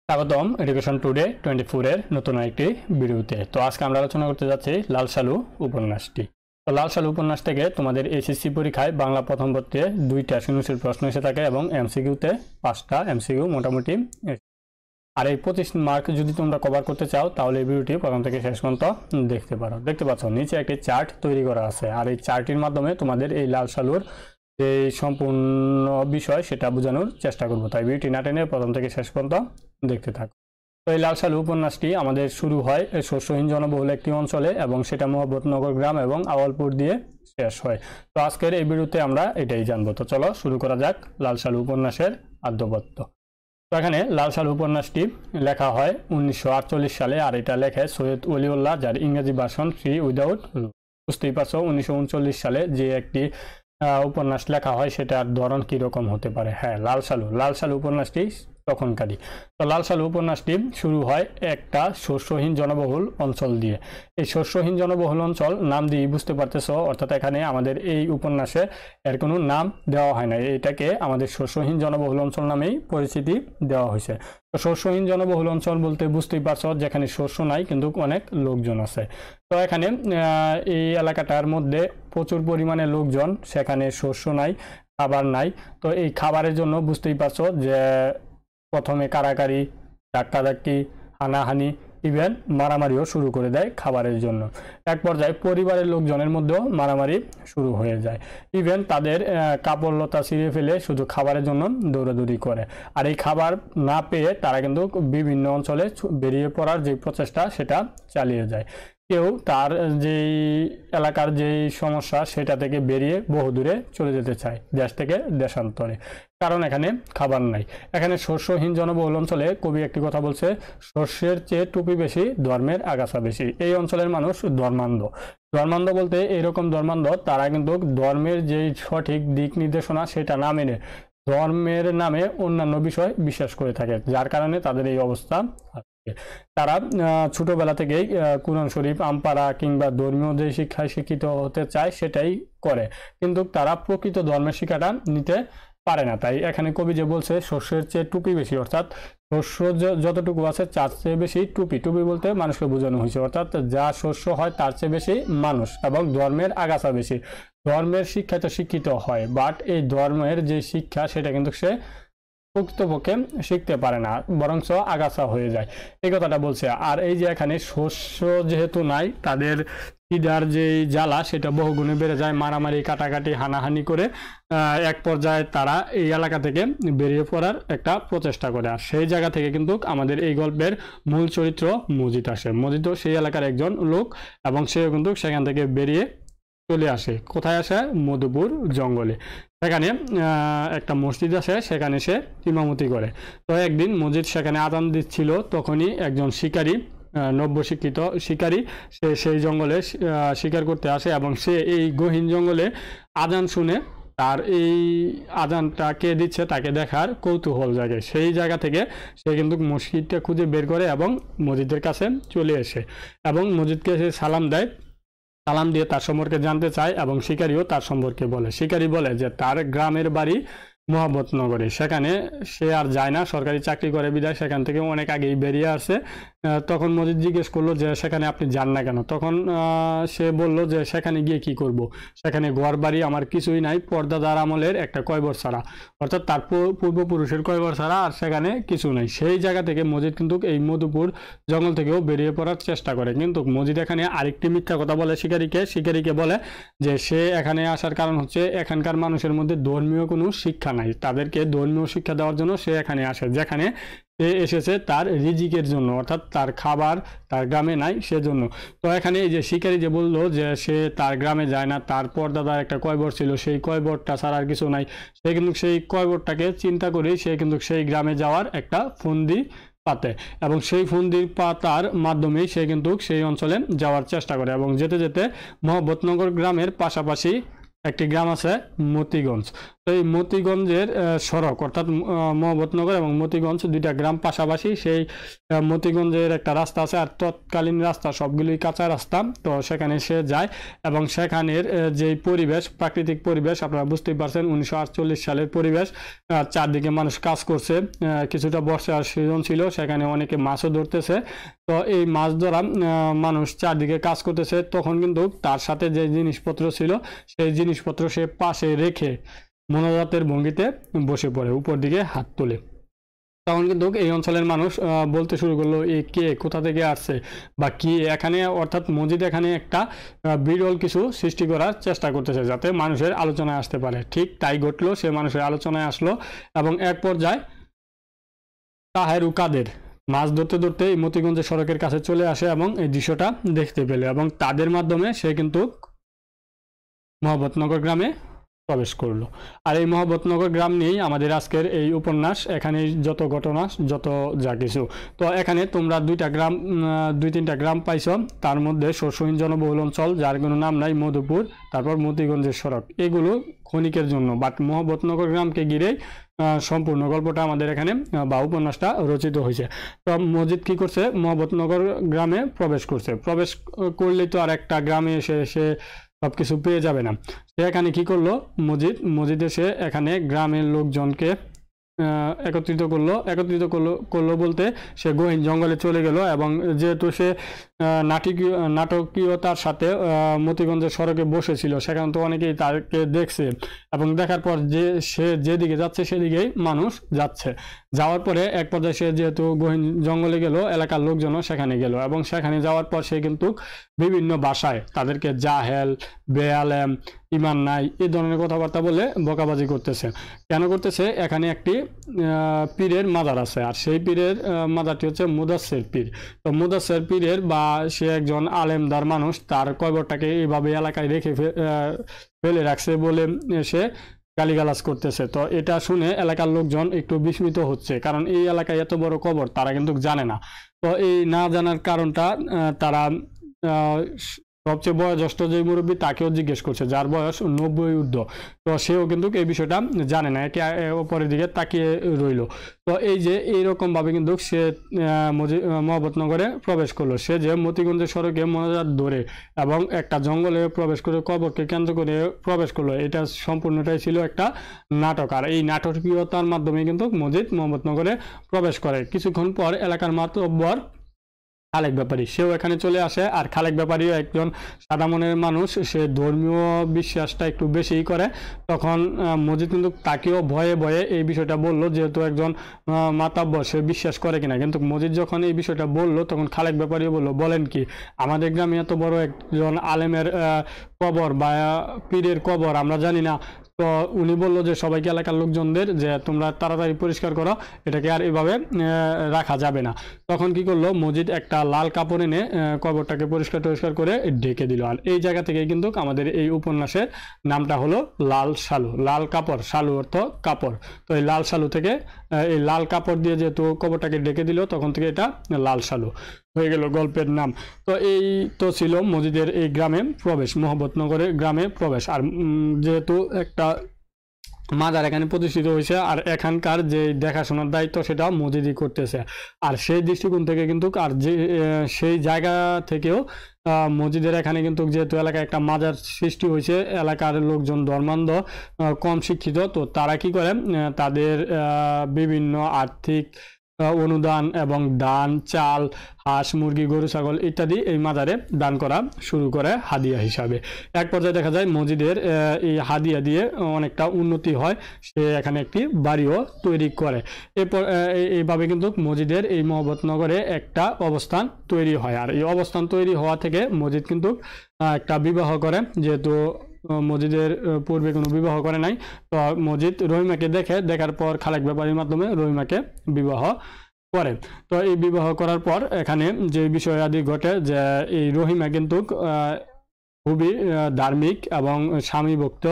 স্বাগতম education today 24 এর নতুন একটি ভিডিওতে। তো আজকে আমরা আলোচনা করতে যাচ্ছি লাল সালু উপন্যাসটি। তো লাল সালু উপন্যাস থেকে তোমাদের এসএসসি পরীক্ষায় বাংলা প্রথম পত্রে 2টা সৃজনশীল প্রশ্ন এসে থাকে এবং এমসিকিউতে 5টা এমসিকিউ মোটামুটি। আর এই 25 মার্ক যদি তোমরা কভার করতে চাও তাহলে এই ভিডিওটি প্রথম থেকে শেষ পর্যন্ত দেখতে পারো। দেখতে পাচ্ছ নিচে একটি চার্ট তৈরি করা আছে, আর এই চার্টের মাধ্যমে তোমাদের এই লাল সালুর যে সম্পূর্ণ বিষয় সেটা বোঝানোর চেষ্টা করব, তাই ভিডিওটি না টেনে প্রথম থেকে শেষ পর্যন্ত দেখতে থাকো। তো এই লাল সালু উপন্যাসটি আমাদের শুরু হয় শস্যহীন জনবহুল একটি অঞ্চলে এবং সেটা মোহাম্মদনগর গ্রাম এবং আওয়ালপুর দিয়ে শেষ হয়। তো আজকের এই ভিডিওতে আমরা এটাই জানবো। তো চলো শুরু করা যাক লাল সালু উপন্যাসের আদ্যপত্য। তো এখানে লাল সালু উপন্যাসটি লেখা হয় 1948 সালে, আর এটা লেখে সৈয়দ ওলিউল্লাহ, যার ইংরেজি ভার্সন ফ্রি উইদাউট রুল। বুঝতেই পারছো 1939 সালে যে একটি উপন্যাস লেখা হয় সেটার ধরন কিরকম হতে পারে। হ্যাঁ, লাল সালু উপন্যাসটি তখনকারী। তো লাল সালু উপন্যাসটি শুরু হয় একটা শস্যহীন জনবহুল অঞ্চল দিয়ে। এই শস্যহীন জনবহুল অঞ্চল নাম দিয়ে বুঝতে পারতেছ, অর্থাৎ এখানে আমাদের এই উপন্যাসে এর কোনো নাম দেওয়া হয় না, এটাকে আমাদের শস্যহীন জনবহুল অঞ্চল নামেই পরিচিতি দেওয়া হয়েছে। তো শস্যহীন জনবহুল অঞ্চল বলতে বুঝতেই পারছো যেখানে শস্য নাই কিন্তু অনেক লোকজন আছে। তো এখানে এই এলাকাটার মধ্যে প্রচুর পরিমাণে লোকজন, সেখানে শস্য নাই, খাবার নাই। তো এই খাবারের জন্য বুঝতেই পারছো যে প্রথমে কারাকারি, ধাক্কাধাক্কি, হানাহানি, ইভেন মারামারিও শুরু করে দেয় খাবারের জন্য। এক পর্যায়ে পরিবারের লোকজনের মধ্যেও মারামারি শুরু হয়ে যায়। ইভেন তাদের কাপড় লতা ছিঁড়ে ফেলে শুধু খাবারের জন্য দৌড়াদৌড়ি করে। আর এই খাবার না পেয়ে তারা কিন্তু বিভিন্ন অঞ্চলে বেরিয়ে পড়ার যে প্রচেষ্টা সেটা চালিয়ে যায়। কেউ তার যেই এলাকার যেই সমস্যা সেটা থেকে বেরিয়ে বহুদূরে চলে যেতে চায়, দেশ থেকে দেশান্তরে, কারণ এখানে খাবার নাই। এখানে শস্যহীন জনবহুল অঞ্চলে কবি একটি কথা বলছে, শস্যের চেয়ে টুপি বেশি, ধর্মের আগাছা বেশি। এই অঞ্চলের মানুষ ধর্মান্ধ বলতে এইরকম ধর্মান্ধ, তারা কিন্তু ধর্মের যেই সঠিক দিক নির্দেশনা সেটা না মেনে ধর্মের নামে অন্যান্য বিষয় বিশ্বাস করে থাকে, যার কারণে তাদের এই অবস্থা। তারা ছোটবেলা থেকেই কুরআন শরীফ, আমপারা কিংবা ধর্মীয় যে শিক্ষায় শিক্ষিত হতে চায় সেটাই করে, কিন্তু তারা প্রকৃত ধর্মের শিক্ষাটা নিতে পারে না। তাই এখানে কবি যে বলছে শস্যের চেয়ে টুপি বেশি, অর্থাৎ শস্য যতটুকু আছে তার চেয়ে বেশি টুপি বলতে মানুষকে বোঝানো হয়েছে, অর্থাৎ যা শস্য হয় তার চেয়ে বেশি মানুষ, এবং ধর্মের আগাছা বেশি। ধর্মের শিক্ষায় তো শিক্ষিত হয়, বাট এই ধর্মের যে শিক্ষা সেটা কিন্তু সে প্রকৃতপক্ষে শিখতে পারে না, বরঞ্চ আগাছা হয়ে যায়, এই কথাটা বলছে। আর এই যে এখানে শস্য যেহেতু নাই, তাদের খিদার যে জ্বালা সেটা বহুগুণে বেড়ে যায়, মারামারি, কাটাকাটি, হানাহানি করে এক পর্যায়ে তারা এই এলাকা থেকে বেরিয়ে পড়ার একটা প্রচেষ্টা করে। আর সেই জায়গা থেকে কিন্তু আমাদের এই গল্পের মূল চরিত্র মজিদ আসে। মজিদও সেই এলাকার একজন লোক এবং সেও কিন্তু সেখান থেকে বেরিয়ে চলে আসে। কোথায় আসে? মধুপুর জঙ্গলে। সেখানে একটা মসজিদ আছে, সেখানে সে ইমামতি করে। তো একদিন মসজিদ সেখানে আজান দিচ্ছিল, তখনই একজন শিকারী, নব্য শিক্ষিত শিকারী, সে সেই জঙ্গলে শিকার করতে আসে এবং সে এই গহীন জঙ্গলে আজান শুনে তার এই আজানটা কে দিচ্ছে তাকে দেখার কৌতূহল জাগে। সেই জায়গা থেকে সে কিন্তু মসজিদটা খুঁজে বের করে এবং মসজিদের কাছে চলে আসে এবং মসজিদকে সে সালাম দেয়। সালাম দিয়ে তার সম্পর্কে জানতে চায় এবং শিকারীও তার সম্পর্কে বলে। শিকারী বলে যে তার গ্রামের বাড়ি মোহাম্মদনগরে, সেখানে সে আর যায় না, সরকারি চাকরি করে বিদায় সেখান থেকে অনেক আগেই বেরিয়ে আসে। তখন মজিদ জিজ্ঞেস করলো যে সেখানে আপনি যান না কেন? তখন সে বলল যে সেখানে গিয়ে কি করব, সেখানে ঘর বাড়ি আমার কিছুই নাই, পর্দাদার আমলের একটা কয়বর ছাড়া, অর্থাৎ তার পূর্বপুরুষের কয়বর ছাড়া আর সেখানে কিছু নাই। সেই জায়গা থেকে মজিদ কিন্তু এই মধুপুর জঙ্গল থেকেও বেরিয়ে পড়ার চেষ্টা করে, কিন্তু মজিদ এখানে আরেকটি মিথ্যা কথা বলে শিকারীকে বলে যে সে এখানে আসার কারণ হচ্ছে এখানকার মানুষের মধ্যে ধর্মীয় কোনো শিক্ষা নাই, তাদেরকে ধর্মীয় শিক্ষা দেওয়ার জন্য সে এখানে আসে, যেখানে সে এসেছে তার রিজিকের জন্য, অর্থাৎ তার খাবার তার গ্রামে নাই সেজন্য। তো এখানে এই যে শিকারী যে বললো যে সে তার গ্রামে যায় না, তার পরদাদার একটা কয়বর ছিল, সেই কয়বরটা ছাড়া আর কিছু নাই, সে কিন্তু সেই কয়বরটাকে চিন্তা করেই সে কিন্তু সেই গ্রামে যাওয়ার একটা ফন্দি পাতে এবং সেই ফন্দির পাতার মাধ্যমেই সে কিন্তু সেই অঞ্চলে যাওয়ার চেষ্টা করে এবং যেতে যেতে মোহাম্মদনগর গ্রামের পাশাপাশি একটি গ্রাম আছে মতিগঞ্জ। তো এই মতিগঞ্জের সড়ক অর্থাৎ মহব্বতনগর এবং মতিগঞ্জ দুইটা গ্রাম পাশাপাশি। সেই মতিগঞ্জের একটা রাস্তা আছে, আর তৎকালীন রাস্তা সবগুলোই কাঁচা রাস্তা। তো সেখানে সে যায় এবং সেখানের যেই পরিবেশ, প্রাকৃতিক পরিবেশ আপনারা বুঝতেই পারছেন, 1948 সালের পরিবেশ। চারদিকে মানুষ কাজ করছে, কিছুটা বর্ষার সিজন ছিল, সেখানে অনেকে মাছও ধরতেছে। তো এই মাছ ধরা মানুষ চারদিকে কাজ করতেছে, তখন কিন্তু তার সাথে যে জিনিসপত্র ছিল সেই জিনিসপত্র সে পাশে রেখে মোনাজাতের ভঙ্গিতে বসে পড়ে, উপর দিকে হাত তোলে। তখন কিন্তু এই অঞ্চলের মানুষ বলতে শুরু করলো, এ কে, কোথা থেকে আসছে বা কি এখানে, অর্থাৎ মসজিদ এখানে একটা বিরল কিছু সৃষ্টি করার চেষ্টা করতেছে যাতে মানুষের আলোচনায় আসতে পারে। ঠিক তাই ঘটলো, সে মানুষের আলোচনায় আসলো এবং এক পর্যায়ে তাহের ও কাদের মাছ ধরতে ধরতে এই মতিগঞ্জের সড়কের কাছে চলে আসে এবং এই দৃশ্যটা দেখতে পেল এবং তাদের মাধ্যমে সে কিন্তু মহব্বতনগর গ্রামে প্রবেশ করলো। আর এই মহব্বতনগর গ্রাম নিয়েই আমাদের আজকের এই উপন্যাস, এখানে যত ঘটনা, যত যা কিছু। তো এখানে তোমরা দুই তিনটা গ্রাম পাইছো, তার মধ্যে শস্যহীন জনবহুল অঞ্চল যার কোনো নাম নাই, মধুপুর, তারপর মতিগঞ্জের সড়ক, এগুলো ক্ষণিকের জন্য। বাট মহব্বতনগর গ্রামকে ঘিরেই সম্পূর্ণ গল্পটা আমাদের এখানে বা উপন্যাসটা রচিত হয়েছে। তো মসজিদ কি করছে, মহব্বতনগর গ্রামে প্রবেশ করছে। প্রবেশ করলেই তো আর একটা গ্রামে এসে সে সব কিছু পেয়ে যাবে না। সে এখানে কি করলো, মসজিদে সে এখানে গ্রামের লোকজনকে একত্রিত করলো বলতে সে গহীন জঙ্গলে চলে গেল এবং যেহেতু সে নাটকীয়তার সাথে মতিগঞ্জের সড়কে বসেছিল, সেখানে তো অনেকেই তাকে দেখছে এবং দেখার পর যে সে যেদিকে যাচ্ছে সেদিকেই মানুষ যাচ্ছে। যাওয়ার পরে এক পর্যায়ে সে যেহেতু গহীন জঙ্গলে গেল, এলাকার লোকজনও সেখানে গেল এবং সেখানে যাওয়ার পর সে কিন্তু বিভিন্ন ভাষায় তাদেরকে জাহেল, বেআলেম, ইমান নাই এই ধরনের কথাবার্তা বলে বকাবাজি করতেছে। কেন করতেছে, এখানে একটি পীরের মাজার আছে, আর সেই পীরের মাজারটি হচ্ছে মুদাসসির পীর। তো মুদাসসির পীরের বা সে একজন আলেমদার মানুষ, তার কবরটাকে এইভাবে এলাকায় রেখে ফেলে রাখছে বলে সে গালিগালাজ করতেছে। তো এটা শুনে এলাকার লোকজন একটু বিস্মিত হচ্ছে, কারণ এই এলাকায় এত বড় কবর তারা কিন্তু জানে না। তো এই না জানার কারণটা তারা সবচেয়ে বয়োজ্যেষ্ঠ যে মুরব্বী তাকেও জিজ্ঞেস করছে, যার বয়স 90 ঊর্ধ্ব। তো সেও কিন্তু এই বিষয়টা জানে না, একে অপরের দিকে তাকিয়ে রইল। তো এই যে এইরকমভাবে কিন্তু সে মহব্বতনগরে প্রবেশ করলো। সে যে মতিগঞ্জের সড়কে মোনাজাত ধরে এবং একটা জঙ্গলে প্রবেশ করে কবরকে কেন্দ্র করে প্রবেশ করলো, এটা সম্পূর্ণটাই ছিল একটা নাটক। আর এই নাটকীয়তার মাধ্যমে কিন্তু মহব্বতনগরে প্রবেশ করে। কিছুক্ষণ পর এলাকার মাতব্বর খালেক ব্যাপারী সেও এখানে চলে আসে। আর খালেক ব্যাপারীও একজন সাদা মনের মানুষ, সে ধর্মীয় বিশ্বাসটা একটু বেশিই করে। তখন মসজিদ কিন্তু তাকেও ভয়ে ভয়ে এই বিষয়টা বলল, যেহেতু একজন মাতাব্বর সে বিশ্বাস করে কিনা। কিন্তু মসজিদ যখন এই বিষয়টা বলল তখন খালেক ব্যাপারীও বলল, বলেন কি, আমাদের গ্রামে এত বড় একজন আলেমের কবর বা পীরের কবর আমরা জানি না। তো উনি বললো যে সবাইকে, এলাকার লোকজনদের, যে তোমরা তাড়াতাড়ি পরিষ্কার করো, এটাকে আর এভাবে রাখা যাবে না। তখন কি করলো, মসজিদ একটা লাল কাপড় এনে কবরটাকে পরিষ্কার করে ঢেকে দিল। আর এই জায়গা থেকে কিন্তু আমাদের এই উপন্যাসের নামটা হলো লাল শালু। লাল কাপড়, শালু অর্থ কাপড়। তো এই লাল শালু থেকে, এই লাল কাপড় দিয়ে যেহেতু কবরটাকে ঢেকে দিল, তখন থেকে এটা লাল শালু হয়ে গেল গল্পের নাম। তো এই তো ছিল মসজিদের এই গ্রামে প্রবেশ, মহব্বতনগরের গ্রামে প্রবেশ। আর যেহেতু একটা মাজার এখানে প্রতিষ্ঠিত হয়েছে, আর এখানকার যে দেখাশোনার দায়িত্ব সেটা মসজিদই করতেছে। আর সেই দৃষ্টিকোণ থেকে কিন্তু, আর যে সেই জায়গা থেকেও মসজিদের এখানে কিন্তু যেহেতু এলাকায় একটা মাজার সৃষ্টি হয়েছে, এলাকার লোকজন ধর্মান্ধ, কম শিক্ষিত, তো তারা কি করে, তাদের বিভিন্ন আর্থিক অনুদান এবং দান, চাল, হাঁস, মুরগি, গরু, ছাগল ইত্যাদি এই মাজারে দান করা শুরু করে হাদিয়া হিসাবে। এক পর্যায়ে দেখা যায় মসজিদের এই হাদিয়া দিয়ে অনেকটা উন্নতি হয়, সে এখানে একটি বাড়িও তৈরি করে। এরপর এইভাবে কিন্তু মসজিদের এই মহব্বতনগরে একটা অবস্থান তৈরি হয়। আর এই অবস্থান তৈরি হওয়া থেকে মসজিদ কিন্তু একটা বিবাহ করে, যেহেতু মসজিদের পূর্বে কোনো বিবাহ করে নাই। তো মসজিদ রহিমাকে দেখার পর খালেক ব্যাপারীর মাধ্যমে রহিমাকে বিবাহ করে। তো এই বিবাহ করার পর এখানে যে বিষয় আদি ঘটে, যে এই রহিমা কিন্তু খুবই ধার্মিক এবং স্বামী ভক্ত।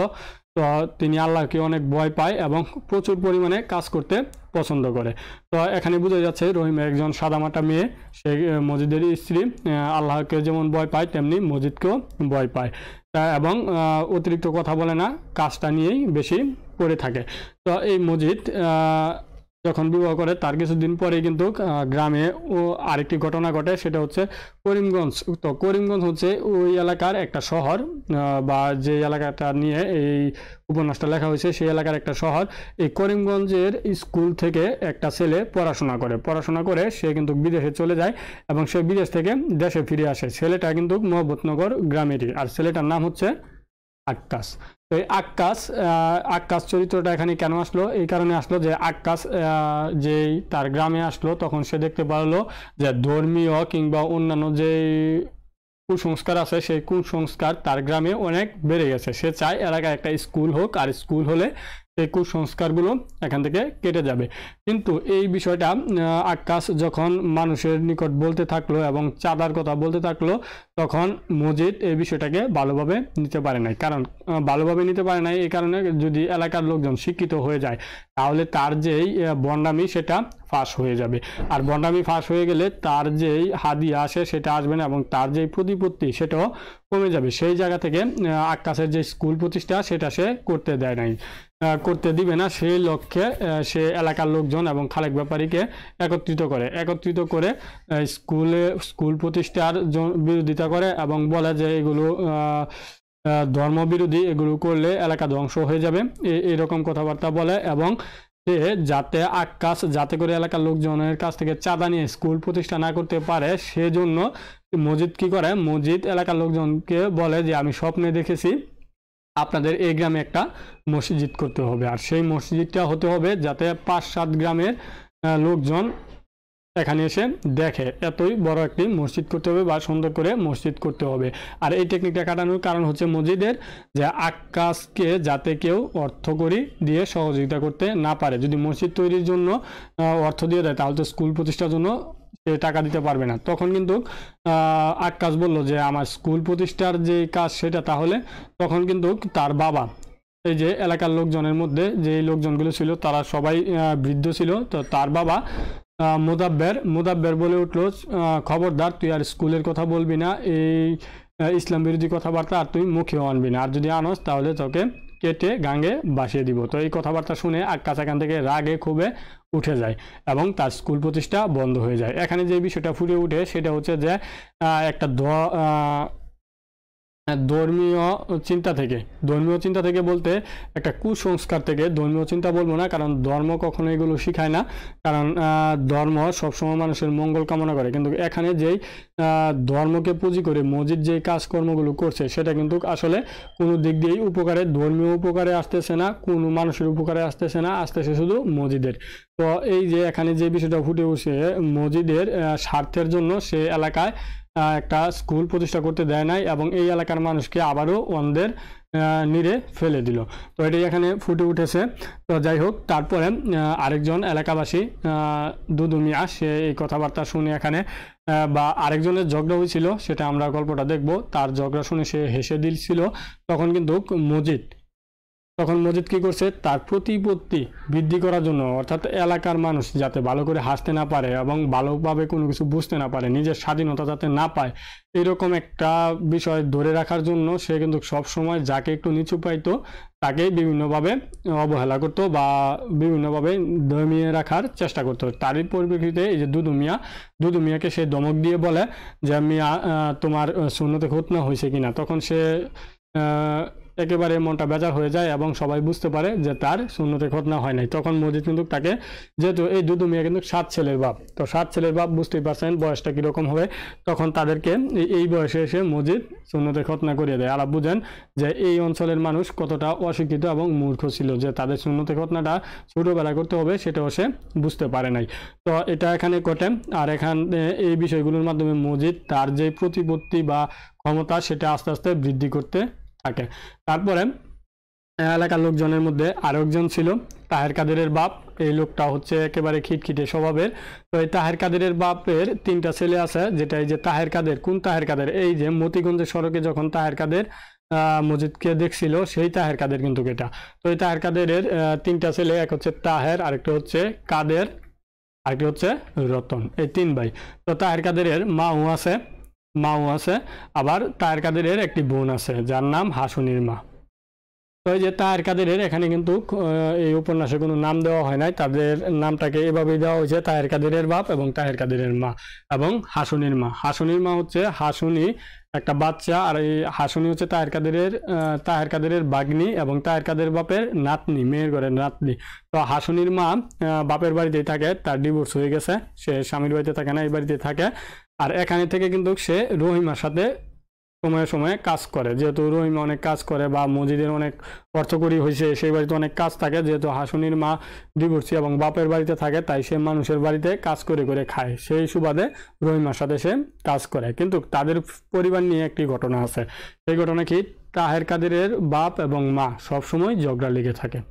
তো তিনি আল্লাহকে অনেক ভয় পায় এবং প্রচুর পরিমাণে কাজ করতে পছন্দ করে। তো এখানে বোঝা যাচ্ছে রহিমা একজন সাদামাটা মেয়ে, সে মসজিদের স্ত্রী, আল্লাহকে যেমন ভয় পায় তেমনি মসজিদকেও ভয় পায় এবং অতিরিক্ত কথা বলে না, কাজটা নিয়েই বেশি পড়ে থাকে। তো এই মজিদ যখন বিবাহ করে তার কিছুদিন পরে কিন্তু গ্রামে ও আরেকটি ঘটনা ঘটে, সেটা হচ্ছে করিমগঞ্জ। তো করিমগঞ্জ হচ্ছে ওই এলাকার একটা শহর, বা যে এলাকাটা নিয়ে এই উপন্যাসটা লেখা হয়েছে সেই এলাকার একটা শহর। এই করিমগঞ্জের স্কুল থেকে একটা ছেলে পড়াশোনা করে সে কিন্তু বিদেশে চলে যায় এবং সে বিদেশ থেকে দেশে ফিরে আসে। ছেলেটা কিন্তু মহব্বতনগর গ্রামেরই, আর ছেলেটার নাম হচ্ছে আক্কাস। তো এই আক্কাস চরিত্রটা এখানে কেন আসলো? এই কারণে আসলো যে আক্কাস যেই তার গ্রামে আসলো তখন সে দেখতে পারলো যে ধর্মীয় কিংবা অন্যান্য যে কুসংস্কার আছে সেই কুসংস্কার তার গ্রামে অনেক বেড়ে গেছে। সে চায় এলাকায় একটা স্কুল হোক, আর স্কুল হলে সেই কুসংস্কারগুলো এখান থেকে কেটে যাবে। কিন্তু এই বিষয়টা আক্কাস যখন মানুষের নিকট বলতে থাকলো এবং চাঁদার কথা বলতে থাকলো, তখন মজিদ এই বিষয়টাকে ভালোভাবে নিতে পারে নাই। কারণ ভালোভাবে নিতে পারে নাই এই কারণে, যদি এলাকার লোকজন শিক্ষিত হয়ে যায় তাহলে তার যেই বন্ডামি সেটা ফাঁস হয়ে যাবে, আর বন্ডামি ফাঁস হয়ে গেলে তার যেই হাদিয়া আসে সেটা আসবে না এবং তার যেই প্রতিপত্তি সেটাও কমে যাবে। সেই জায়গা থেকে আক্কাসের যে স্কুল প্রতিষ্ঠা সেটা সে করতে দিবে না। সেই লক্ষ্যে সে এলাকার লোকজন এবং খালেক ব্যাপারীকে একত্রিত করে স্কুল প্রতিষ্ঠার বিরোধিতা করে এবং বলে যে এগুলো ধর্মবিরোধী, এগুলো করলে এলাকা ধ্বংস হয়ে যাবে, এরকম কথাবার্তা বলে। এবং আক্কাস যাতে করে এলাকার লোকজনের কাছ থেকে চাঁদা নিয়ে স্কুল প্রতিষ্ঠা না করতে পারে, সেজন্য মজিদ কি করে, মজিদ এলাকার লোকজনকে বলে যে আমি স্বপ্নে দেখেছি আপনাদের এই গ্রামে একটা মসজিদ করতে হবে, আর সেই মসজিদটা হতে হবে যাতে 5-7 গ্রামের লোকজন এখানে এসে দেখে এতই বড় একটি মসজিদ করতে হবে বা সুন্দর করে মসজিদ করতে হবে। আর এই টেকনিকটা কাটানোর কারণ হচ্ছে মসজিদের যে আক্কাসকে যাতে কেউ অর্থকড়ি দিয়ে সহযোগিতা করতে না পারে। যদি মসজিদ তৈরির জন্য অর্থ দিয়ে দেয় তাহলে তো স্কুল প্রতিষ্ঠার জন্য সে টাকা দিতে পারবে না। তখন কিন্তু আক্কাস বলল যে আমার স্কুল প্রতিষ্ঠার যে কাজ সেটা, তাহলে তখন কিন্তু তার বাবা, এই যে এলাকার লোকজনের মধ্যে যে লোকজনগুলো ছিল তারা সবাই বৃদ্ধ ছিল, তো তার বাবা মুদাব্বের বলে উঠল, খবরদার তুই আর স্কুলের কথা বলবি না, এই ইসলাম বিরোধী কথাবার্তা আর তুই মুখেও আনবি না, আর যদি আনস তাহলে তোকে কেটে গাঙ্গে ভাসিয়ে দিব। তো এই কথাবার্তা শুনে আক্কাস এখান থেকে রাগে ক্ষোভে উঠে যায় এবং তার স্কুল প্রতিষ্ঠা বন্ধ হয়ে যায়। এখানে যে বিষয়টা ফুটে উঠে সেটা হচ্ছে যে একটা ধর্মীয় চিন্তা থেকে বলতে একটা কুসংস্কার থেকে, ধর্মীয় চিন্তা বলবো না কারণ ধর্ম কখনো এগুলো শিখায় না, কারণ ধর্ম সবসময় মানুষের মঙ্গল কামনা করে। কিন্তু এখানে যেই ধর্মকে পুঁজি করে মসজিদ যে কাজকর্মগুলো করছে সেটা কিন্তু আসলে কোনো দিক দিয়েই ধর্মীয় উপকারে আসতেছে না, কোনো মানুষের উপকারে আসতেছে না, আসতেছে শুধু মসজিদের। তো এই যে এখানে যে বিষয়টা ফুটে উঠছে, মসজিদের স্বার্থের জন্য সে এলাকায় একটা স্কুল প্রতিষ্ঠা করতে দেয় নাই এবং এই এলাকার মানুষকে আবারও অন্ধের নিরে ফেলে দিল। তো এটাই এখানে ফুটে উঠেছে। তো যাই হোক, তারপরে আরেকজন এলাকাবাসী দুদু মিয়া, সে এই কথাবার্তা শুনে এখানে বা আরেকজনের ঝগড়া হয়েছিল সেটা আমরা গল্পটা দেখব, তার ঝগড়া শুনে সে হেসে দিলছিল। তখন কিন্তু মজিদ কি করছে, তার প্রতিপত্তি বৃদ্ধি করার জন্য, অর্থাৎ এলাকার মানুষ যাতে ভালো করে হাসতে না পারে এবং ভালোভাবে কোনো কিছু বুঝতে না পারে, নিজের স্বাধীনতা যাতে না পায়, এরকম একটা বিষয় ধরে রাখার জন্য সে কিন্তু সবসময় যাকে একটু নিচু পাইতো তাকেই বিভিন্নভাবে অবহেলা করতো বা বিভিন্নভাবে দমিয়ে রাখার চেষ্টা করতো। তারই পরিপ্রেক্ষিতে এই যে দুদু মিয়াকে সে ধমক দিয়ে বলে যে মিয়া তোমার সুন্নতে খুতনা হয়েছে কিনা। তখন সে একেবারে মনটা বেজার হয়ে যায় এবং সবাই বুঝতে পারে যে তার সুন্নতে খতনা হয় নাই। তখন মজিদ কিন্তু তাকে, যেহেতু এই দুদু মিয়া কিন্তু 7 ছেলের বাপ, তো 7 ছেলের বাপ বুঝতেই পারছেন বয়সটা কীরকম হবে, তখন তাদেরকে এই বয়সে এসে মজিদ সুন্নতে খতনা করিয়ে দেয়। আর বুঝেন যে এই অঞ্চলের মানুষ কতটা অশিক্ষিত এবং মূর্খ ছিল, যে তাদের সুন্নতে খতনাটা ছোটোবেলায় করতে হবে সেটাও সে বুঝতে পারে নাই। তো এটা এখানে ঘটে। আর এখানে এই বিষয়গুলোর মাধ্যমে মজিদ তার যে প্রতিপত্তি বা ক্ষমতা সেটা আস্তে আস্তে বৃদ্ধি করতে থাকে। তারপরে এলাকার লোকজনের মধ্যে আরো একজন ছিল তাহের কাদেরের বাপ। এই লোকটা হচ্ছে একেবারে খিটখিটে স্বভাবের। তো এই তাহের কাদেরের বাপের 3টা ছেলে আছে, যেটা এই যে তাহের কাদের, কোন তাহের কাদের, এই যে মতিগঞ্জের সড়কে যখন তাহের কাদের মসজিদকে দেখছিল সেই তাহের কাদের কিন্তু এটা। তো এই তাহের কাদেরের 3টা ছেলে, এক হচ্ছে তাহের, আরেকটা হচ্ছে কাদের, আরেকটা হচ্ছে রতন, এই 3 ভাই। তো তাহের কাদেরের মাও আছে, আবার তাহের কাদেরের একটি বোন আছে যার নাম হাসুনির মা। তো এই যে তাহের কাদেরের এখানে কিন্তু এই উপন্যাসে কোনো নাম দেওয়া হয় নাই, তাদের নামটাকে এভাবেই দেওয়া হয়েছে, তাহের কাদেরের বাপ এবং তাহের কাদেরের মা এবং হাসুনির মা। হাসুনির মা হচ্ছে হাসুনি একটা বাচ্চা, আর এই হাসুনি হচ্ছে তাহের কাদেরের বাগ্নি এবং তাহের কাদের বাপের নাতনি, মেয়ের ঘরের নাতনি। তো হাসুনির মা বাপের বাড়িতেই থাকে, তার ডিভোর্স হয়ে গেছে, সে স্বামীর বাড়িতে থাকে না, এই বাড়িতে থাকে। আর এখানে থেকে কিন্তু সে রহিমার সাথে সময়ে সময়ে কাজ করে, যেহেতু রহিমা অনেক কাজ করে বা মজিদের অনেক অর্থকরী হয়েছে, সেই বাড়িতে অনেক কাজ থাকে, যেহেতু হাসুনির মা ডিভোর্সি এবং বাপের বাড়িতে থাকে, তাই সে মানুষের বাড়িতে কাজ করে করে খায়, সেই সুবাদে রহিমার সাথে সে কাজ করে। কিন্তু তাদের পরিবার নিয়ে একটি ঘটনা আছে, সেই ঘটনা কি, তাহের কাদেরের বাপ এবং মা সবসময় ঝগড়া লেগে থাকে।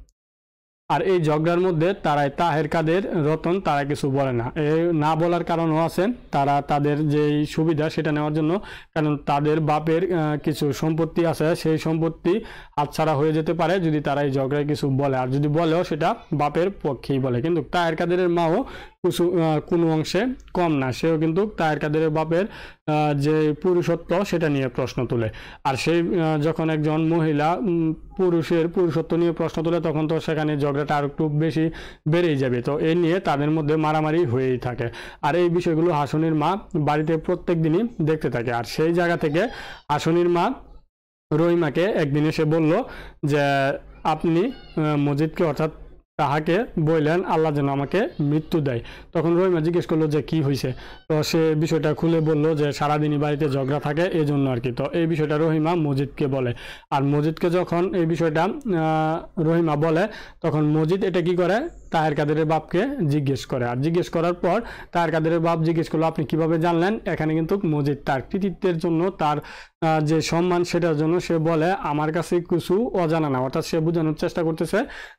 আর এই ঝগড়ার মধ্যে তারাই তাহের কাদের রতন তারা কিছু বলে না, এই না বলার কারণও আছে, তারা তাদের যেই সুবিধা সেটা নেওয়ার জন্য, কারণ তাদের বাপের কিছু সম্পত্তি আছে, সেই সম্পত্তি হাতছাড়া হয়ে যেতে পারে যদি তারা এই ঝগড়ায় কিছু বলে, আর যদি বলেও সেটা বাপের পক্ষেই বলে। কিন্তু তাহের কাদেরের মাও কোনো অংশে কম না, সেও কিন্তু তাহের কাদেরের বাপের যে পুরুষত্ব সেটা নিয়ে প্রশ্ন তোলে। আর সেই যখন একজন মহিলা পুরুষের পুরুষত্ব নিয়ে প্রশ্ন তোলে, তখন তো সেখানে ঝগড়াটা আর একটু বেশি বেড়েই যাবে, তো এই নিয়ে তাদের মধ্যে মারামারি হয়েই থাকে। আর এই বিষয়গুলো হাসুনির মা বাড়িতে প্রত্যেক দিনই দেখতে থাকে। আর সেই জায়গা থেকে হাসুনির মা রহিমাকে একদিন এসে বলল যে আপনি মজিদকে অর্থাৎ তাহাকে বললেন আল্লাহ যেন আমাকে মৃত্যু দেয়। তখন রহিমা জিজ্ঞেস করলো যে কি হয়েছে, তো সে বিষয়টা খুলে বলল যে সারাদিনই বাড়িতে ঝগড়া থাকে এই জন্য আর কি। তো এই বিষয়টা রহিমা মজিদকে বলে, আর মজিদকে যখন এই বিষয়টা রহিমা বলে, তখন মজিদ এটা কি করে, তাহের কাদেরের বাপকে জিজ্ঞেস করে। আর জিজ্ঞেস করার পর তাহের কাদেরের বাপ জিজ্ঞেস করলো আপনি কিভাবে জানলেন। এখানে কিন্তু মজিদ তার কৃতিত্বের জন্য, তার যে সম্মান সেটার জন্য সে বলে আমার কাছে কিছু অজানা না, অর্থাৎ সে বোঝানোর চেষ্টা করতেছে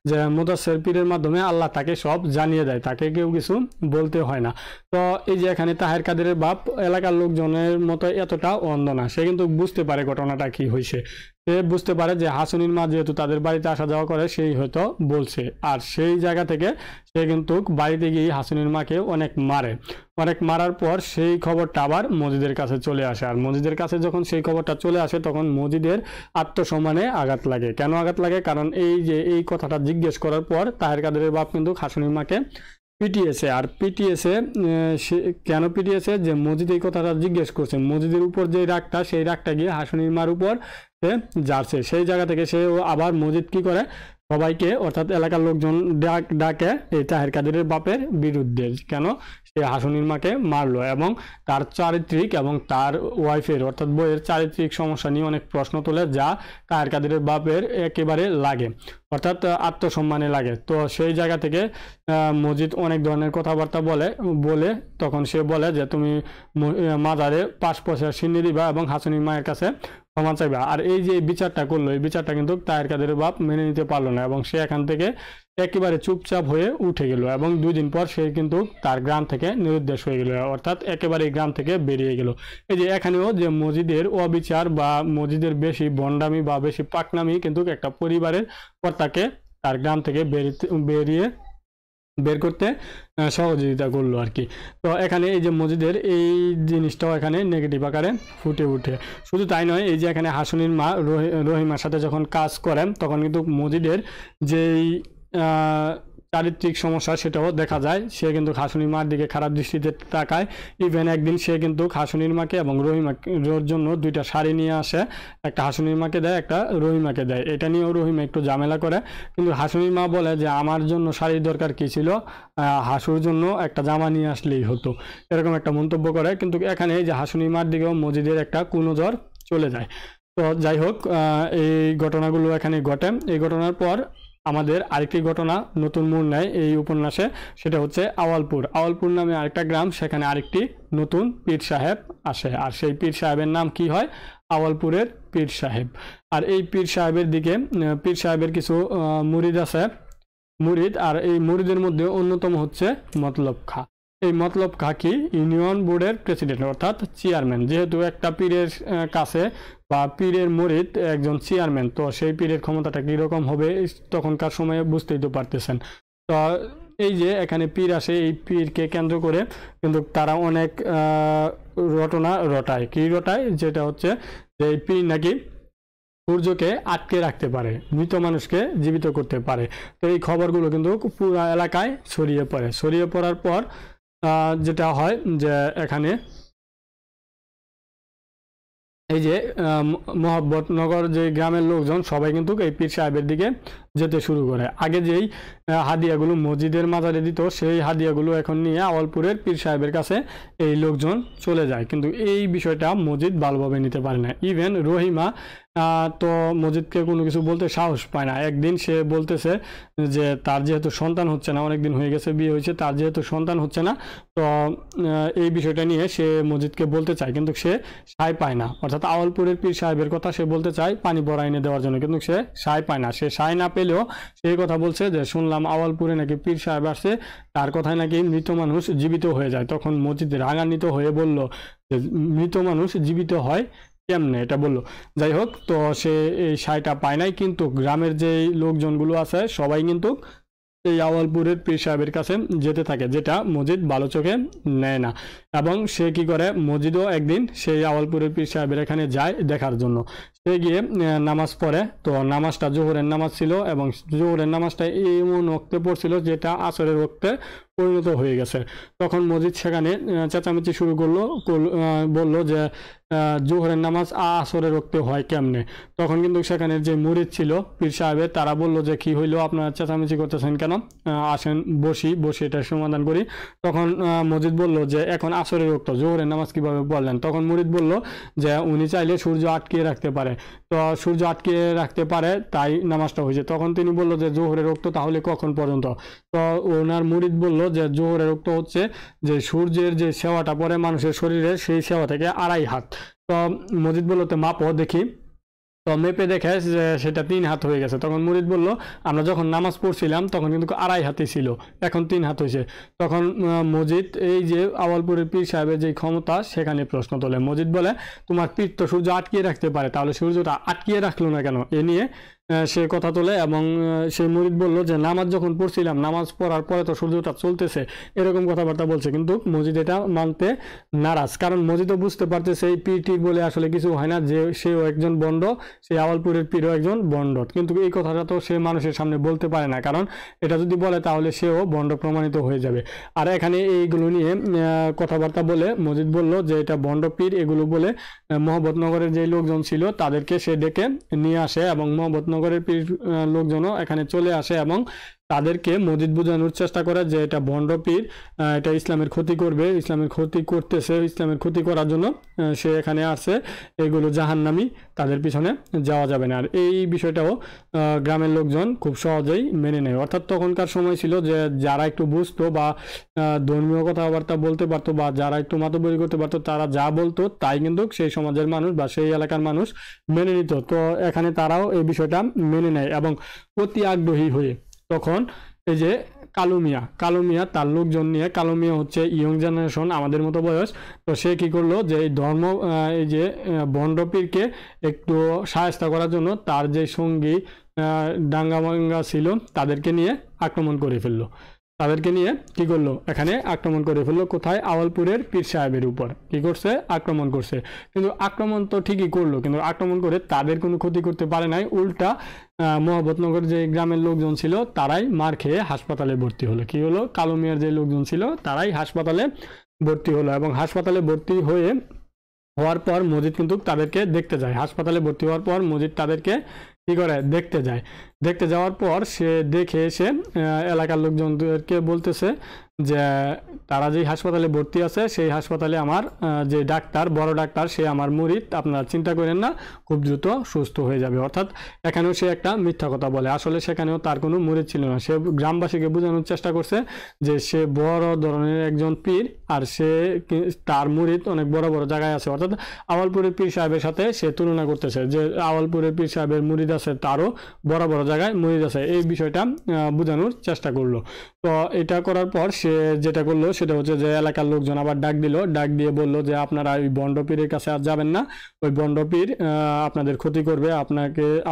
যে মুদাসসির পীরের মাধ্যমে আল্লাহ তাকে সব জানিয়ে দেয়, তাকে কেউ কিছু বলতে হয় না। তো এই যে এখানে তাহের কাদেরের বাপ এলাকার লোকজনের মতো এতটা অন্ধ না, সে কিন্তু বুঝতে পারে ঘটনাটা কি হয়েছে, সে বুঝতে পারে যে হাসুনির মা যেহেতু তাদের বাড়িতে আসা যাওয়া করে সেই হয়তো বলছে। আর সেই জায়গা থেকে সে কিন্তু বাড়িতে গিয়ে হাসুনির মাকে অনেক মারার পর সেই খবরটা আবার মজিদের কাছে চলে আসে। আর মজিদের কাছে যখন সেই খবরটা চলে আসে, তখন মজিদের আত্মসম্মানে আঘাত লাগে। কেন আঘাত লাগে, কারণ এই কথাটা জিজ্ঞেস করার পর তাহের কাদেরের বাপ কিন্তু হাসুনির মাকে পিটিয়েছে। আর পিটিয়েছে কেন পিটিয়েছে, যে মজিদ এই কথাটা জিজ্ঞেস করছে, মজিদের উপর যে রাগটা, সেই রাগটা গিয়ে হাসুনির মার উপর সে যাচ্ছে। সেই জায়গা থেকে সে আবার মজিদ কি করে, সবাইকে অর্থাৎ এলাকার লোকজন ডাকে এই তাহের কাদেরের বাপের বিরুদ্ধে, কেন সে হাসুনির মাকে মারলো, এবং তার চারিত্রিক এবং তার ওয়াইফের অর্থাৎ বইয়ের চারিত্রিক সমস্যা নিয়ে অনেক প্রশ্ন তোলে, যা তাহের কাদেরের বাপের একেবারে লাগে, অর্থাৎ আত্মসম্মানে লাগে। তো সেই জায়গা থেকে মজিদ অনেক ধরনের কথাবার্তা বলে তখন সে বলে যে তুমি মাজারে 5 পয়সা সিন্নি দিবা এবং হাসুনির মায়ের কাছে ক্ষমা চাইবা। আর এই যে বিচারটা করলো, এই বিচারটা কিন্তু তাহের কাদেরের বাপ মেনে নিতে পারলো না, এবং সে এখান থেকে একেবারে চুপচাপ হয়ে উঠে গেল, এবং 2 দিন পর সে কিন্তু তার গ্রাম থেকে নিরুদ্দেশ হয়ে গেল, অর্থাৎ একেবারে গ্রাম থেকে বেরিয়ে গেল। এই যে এখানেও যে মজিদের অবিচার বা মজিদের বেশি ভণ্ডামি বা বেশি পাকনামি কিন্তু একটা পরিবারের কর্তাকে তার গ্রাম থেকে বের করতে সহযোগিতা করলো আর কি। তো এখানে এই যে মজিদের এই জিনিসটাও এখানে নেগেটিভ আকারে ফুটে উঠে। শুধু তাই নয়, এই যে এখানে হাসুনির মা রহিমার সাথে যখন কাজ করেন, তখন কিন্তু মজিদের যেই চারিত্রিক সমস্যা সেটাও দেখা যায়, সে কিন্তু হাসুনির মার দিকে খারাপ দৃষ্টিতে তাকায়। ইভেন একদিন সে কিন্তু হাসুনির মাকে এবং রহিমার জন্য 2টা শাড়ি নিয়ে আসে, একটা হাসুনির মাকে দেয়, একটা রহিমাকে দেয়। এটা নিয়েও রহিমা একটু ঝামেলা করে, কিন্তু হাসুনির মা বলে যে আমার জন্য শাড়ির দরকার কি ছিল, হাসুর জন্য একটা জামা নিয়ে আসলেই হতো, এরকম একটা মন্তব্য করে। কিন্তু এখানে এই যে হাসুনির মার দিকেও মজিদের একটা কুনজর চলে যায়। তো যাই হোক, এই ঘটনাগুলো এখানে ঘটে। এই ঘটনার পর আমাদের আরেকটি ঘটনা নতুন মোড় নেয় এই উপন্যাসে, সেটা হচ্ছে আওয়ালপুর নামে আরেকটা গ্রাম, সেখানে আরেকটি নতুন পীর সাহেব আসে। আর সেই পীর সাহেবের নাম কি হয়, আওয়ালপুরের পীর সাহেব। আর এই পীর সাহেবের কিছু মুরিদ আছে, আর এই মুরিদের মধ্যে অন্যতম হচ্ছে মতলব খা। এই মতলব খা কি ইউনিয়ন বোর্ডের প্রেসিডেন্ট অর্থাৎ চেয়ারম্যান। যেহেতু একটা পীরের কাছে বা পীরের মুরিদ একজন চেয়ারম্যান, তো সেই পীরের ক্ষমতাটা কীরকম হবে তখনকার সময়ে বুঝতেই তো পারতেছেন। তো এই যে এখানে পীর আসে, এই পীরকে কেন্দ্র করে কিন্তু তারা অনেক রটনা রটায়। কি রটায়, যেটা হচ্ছে যে এই পীর নাকি সূর্যকে আটকে রাখতে পারে, মৃত মানুষকে জীবিত করতে পারে। তো এই খবরগুলো কিন্তু পুরো এলাকায় ছড়িয়ে পড়ে। ছড়িয়ে পড়ার পর যেটা হয় যে এখানে এই যে মহব্বতনগর যে গ্রামের লোকজন সবাই কিন্তু এই পীর সাহেবের দিকে যেতে শুরু করে। আগে যেই হাদিয়াগুলো মসজিদের মাজারে দিত, সেই হাদিয়াগুলো এখন নিয়ে আওয়ালপুরের পীর সাহেবের কাছে এই লোকজন চলে যায়। কিন্তু এই বিষয়টা মসজিদ ভালোভাবে নিতে পারে না। ইভেন রহিমা তো মসজিদকে কোনো কিছু বলতে সাহস পায় না। একদিন সে বলতেছে যে তার যেহেতু সন্তান হচ্ছে না, অনেকদিন হয়ে গেছে বিয়ে হয়েছে, তার যেহেতু সন্তান হচ্ছে না, তো এই বিষয়টা নিয়ে সে মসজিদকে বলতে চায়, কিন্তু সে সায় পায় না। অর্থাৎ আওয়ালপুরের পীর সাহেবের কথা সে বলতে চায় পানি ভরা এনে দেওয়ার জন্য, কিন্তু সে সায় পায় না। সে সায় না পেলেও সেই কথা বলছে যে শুনলাম আওয়ালপুরে নাকি পীর সাহেব আসছে, তার কথায় নাকি মৃত মানুষ জীবিত হয়ে যায়। তখন মসজিদ রাগান্বিত হয়ে বলল যে মৃত মানুষ জীবিত হয় কেমনে, এটা বললো। যাই হোক, তো সে এই সায়টা পায় নাই, কিন্তু গ্রামের যে লোকজনগুলো আছে সবাই কিন্তু এই আওয়ালপুরের পীর সাহেবের কাছে যেতে থাকে, যেটা মসজিদ ভালো চোখে নেয় না। এবং সে কি করে, মসজিদও একদিন সেই আওয়ালপুরের পীর সাহেবের এখানে যায় দেখার জন্য। সে গিয়ে নামাজ পড়ে। তো নামাজটা জোহরের নামাজ ছিল, এবং জোহরের নামাজটা এমন ওক্তে পড়ছিল যেটা আসরের ওক্তে পরিণত হয়ে গেছে। তখন মসজিদ সেখানে চেঁচামেচি শুরু করলো, বললো যে জোহরের নামাজ আসরের ওক্তে হয় কেমনে। তখন কিন্তু সেখানে যে মুরিদ ছিল পীর সাহেবের, তারা বললো যে কি হইলো, আপনারা চেঁচামেচি করতেছেন কেন, আসেন বসি এটা সমাধান করি। তখন মসজিদ বলল যে এখন আসরের ওক্ত, জোহরের নামাজ কিভাবে পড়লেন। তখন মুরিদ বলল যে উনি চাইলে সূর্য আটকিয়ে রাখতে পারে, তো সূর্য আটকিয়ে রাখতে পারে তাই নামাজটা হয়েছে। তখন তিনি বলল যে জোহরের ওক্ত তাহলে কখন পর্যন্ত। তো ওনার মুরিদ বলল যে জোহরের ওক্ত হচ্ছে যে সূর্যের যে সেওয়াটা পড়ে মানুষের শরীরে, সেই সেওয়া থেকে 2.5 হাত। তো মসজিদ বলল তো মাপো দেখি। তো মেপে দেখে যে সেটা 3 হাত হয়ে গেছে। তখন মুরিদ বলল আমরা যখন নামাজ পড়ছিলাম তখন কিন্তু 2.5 হাতই ছিল, এখন 3 হাত হয়েছে। তখন মসজিদ এই যে আওয়ালপুরের পীর সাহেবের যে ক্ষমতা সেখানে প্রশ্ন তোলে। মসজিদ বলে তোমার পীর তো সূর্য আটকিয়ে রাখতে পারে, তাহলে সূর্যটা আটকিয়ে রাখলো না কেন, এ নিয়ে সে কথা তোলে। এবং সেই মুরিদ বলল যে নামাজ যখন পড়ছিলাম, নামাজ পড়ার পরে তো সূর্যটা চলতেছে, এরকম কথাবার্তা বলছে। কিন্তু মসজিদ এটা মানতে নারাজ, কারণ মসজিদও বুঝতে পারতেছে এই পীরটির বলে আসলে কিছু হয় না, যে সেও একজন বন্ড, সেই আওয়ালপুরের পীরও একজন বন্ড। কিন্তু এই কথাটা তো সে মানুষের সামনে বলতে পারে না, কারণ এটা যদি বলে তাহলে সেও বন্ড প্রমাণিত হয়ে যাবে। আর এখানে এইগুলো নিয়ে কথাবার্তা বলে মসজিদ বলল যে এটা বন্ড পীর, এগুলো বলে মহব্বতনগরের যে লোকজন ছিল তাদেরকে সে ডেকে নিয়ে আসে, এবং মহব্বতনগরের পীর লোকজনও এখানে চলে আসে এবং তাদেরকে মসজিদ বোঝানোর চেষ্টা করে যে এটা ভণ্ড পীর, এটা ইসলামের ক্ষতি করবে, ইসলামের ক্ষতি করতেছে, ইসলামের ক্ষতি করার জন্য সে এখানে আসছে, এগুলো জাহান্নামী, তাদের পিছনে যাওয়া যাবে না। আর এই বিষয়টাও গ্রামের লোকজন খুব সহজেই মেনে নেয়। অর্থাৎ তখনকার সময় ছিল যে যারা একটু বুঝতো বা ধর্মীয় কথাবার্তা বলতে পারতো বা যারা একটু মাতব্বরি করতে পারতো, তারা যা বলতো তাই কিন্তু সেই সমাজের মানুষ বা সেই এলাকার মানুষ মেনে নিত। তো এখানে তারাও এই বিষয়টা মেনে নেয় এবং অতি আগ্রহী হয়ে তখন এই যে কালু মিয়া তার লোকজন নিয়ে, কালু মিয়া হচ্ছে ইয়ং জেনারেশন, আমাদের মতো বয়স, তো সে কি করলো যে এই ধর্ম এই যে ভণ্ড পীরকে একটু সাহায্য করার জন্য তার যে সঙ্গী ডাঙ্গা ছিল তাদেরকে নিয়ে আক্রমণ করে ফেললো। তাদেরকে নিয়ে কি করলো, এখানে আক্রমণ করে ফেললো। কোথায়? আওয়ালপুরের পীর সাহেবের উপর কি করছে, আক্রমণ করছে। কিন্তু আক্রমণ তো ঠিকই করলো, কিন্তু আক্রমণ করে তাদের কোনো ক্ষতি করতে পারে নাই। উল্টা মহব্বতনগর যে গ্রামের লোকজন ছিল তারাই মার খেয়ে হাসপাতালে ভর্তি হলো। কি হলো, কালু মিয়ার যে লোকজন ছিল তারাই হাসপাতালে ভর্তি হলো। এবং হাসপাতালে ভর্তি হওয়ার পর মসজিদ কিন্তু তাদেরকে দেখতে যায়। হাসপাতালে ভর্তি হওয়ার পর মসজিদ তাদেরকে কি করে, দেখতে যায়। দেখতে যাওয়ার পর সে দেখে এসে এলাকার লোকজনদেরকে বলতেছে যে তারা যেই হাসপাতালে ভর্তি আছে সেই হাসপাতালে আমার যে ডাক্তার, বড় ডাক্তার, সে আমার মুরিদ, আপনারা চিন্তা করেন না, খুব দ্রুত সুস্থ হয়ে যাবে। অর্থাৎ এখানেও সে একটা মিথ্যা কথা বলে, আসলে সেখানেও তার কোনো মুরিদ ছিল না। সে গ্রামবাসীকে বোঝানোর চেষ্টা করছে যে সে বড় ধরনের একজন পীর, আর সে তার মুরিদ অনেক বড় বড় জায়গায় আছে। অর্থাৎ আওয়ালপুরের পীর সাহেবের সাথে সে তুলনা করতেছে যে আওয়ালপুরের পীর সাহেবের মুরিদ আছে, তারও বড় বড় জায়গায় মুরিদ আছে, এই বিষয়টা বোঝানোর চেষ্টা করলো। তো এটা করার পর সে যেটা করলো সেটা হচ্ছে যে এলাকার লোকজন আবার ডাক দিয়ে বললো যে আপনারা ওই বন্ড পীরের কাছে আর যাবেন না, ওই বন্ড পীর আপনাদের ক্ষতি করবে,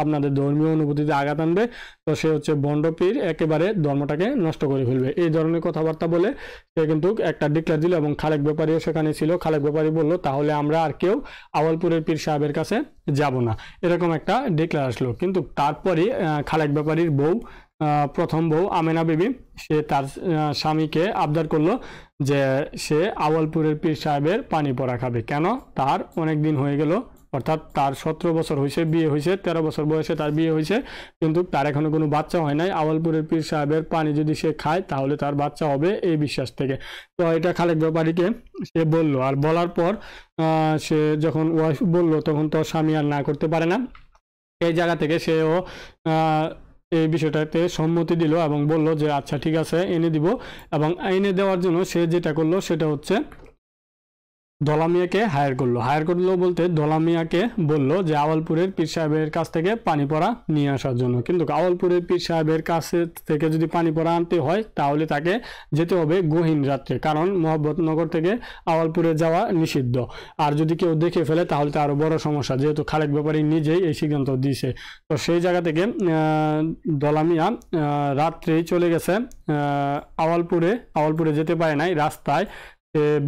আপনাদের ধর্মীয় অনুভূতিতে আঘাত আনবে। তো সে হচ্ছে বন্ড পীর, একেবারে ধর্মটাকে নষ্ট করে ফেলবে, এই ধরনের কথাবার্তা বলে সে কিন্তু একটা ডিক্লেয়ার দিল। এবং খালেক ব্যাপারীও সেখানে ছিল। খালেক ব্যাপারী বললো তাহলে আমরা আর কেউ আওয়ালপুরের পীর সাহেবের কাছে যাব না, এরকম একটা ডিক্লেয়ার আসলো। কিন্তু তারপরে খালেক ব্যাপারীর বউ, প্রথম বউ আমেনা বিবি, সে তার স্বামীকে আবদার করলো যে সে আওয়ালপুরের পীর সাহেবের পানি পড়া খাবে। কেন? তার অনেক দিন হয়ে গেল, অর্থাৎ তার 17 বছর হয়েছে, বিয়ে হয়েছে, 13 বছর বয়সে তার বিয়ে হয়েছে, কিন্তু তার এখনো কোনো বাচ্চা হয় নাই। আওয়ালপুরের পীর সাহেবের পানি যদি সে খায় তাহলে তার বাচ্চা হবে, এই বিশ্বাস থেকে। তো এটা খালেক ব্যাপারীকে সে বললো, আর বলার পর সে যখন ওয়াইফ বললো তখন তো স্বামী আর না করতে পারে না। এই জায়গা থেকে সেও এই বিষয়টাতে সম্মতি দিল এবং বলল যে আচ্ছা ঠিক আছে, এনে দিব। এবং এনে দেওয়ার জন্য সে যেটা করলো সেটা হচ্ছে দলামিয়াকে হায়ার করলো বলতে দলামিয়াকে বলল যে আওয়ালপুরের পীর সাহেবের কাছ থেকে পানি পড়া নিয়ে আসার জন্য। কিন্তু আওয়ালপুরের পীর সাহেবের কাছে থেকে যদি পানি পড়া আনতে হয় তাহলে তাকে যেতে হবে গহীন রাত্রে, কারণ মোহাম্মদনগর থেকে আওয়ালপুরে যাওয়া নিষিদ্ধ। আর যদি কেউ দেখে ফেলে তাহলে তো আরও বড় সমস্যা, যেহেতু খালেক ব্যাপারী নিজেই এই সিদ্ধান্ত দিয়েছে। তো সেই জায়গা থেকে দলামিয়া রাত্রেই চলে গেছে আওয়ালপুরে যেতে পারে নাই। রাস্তায়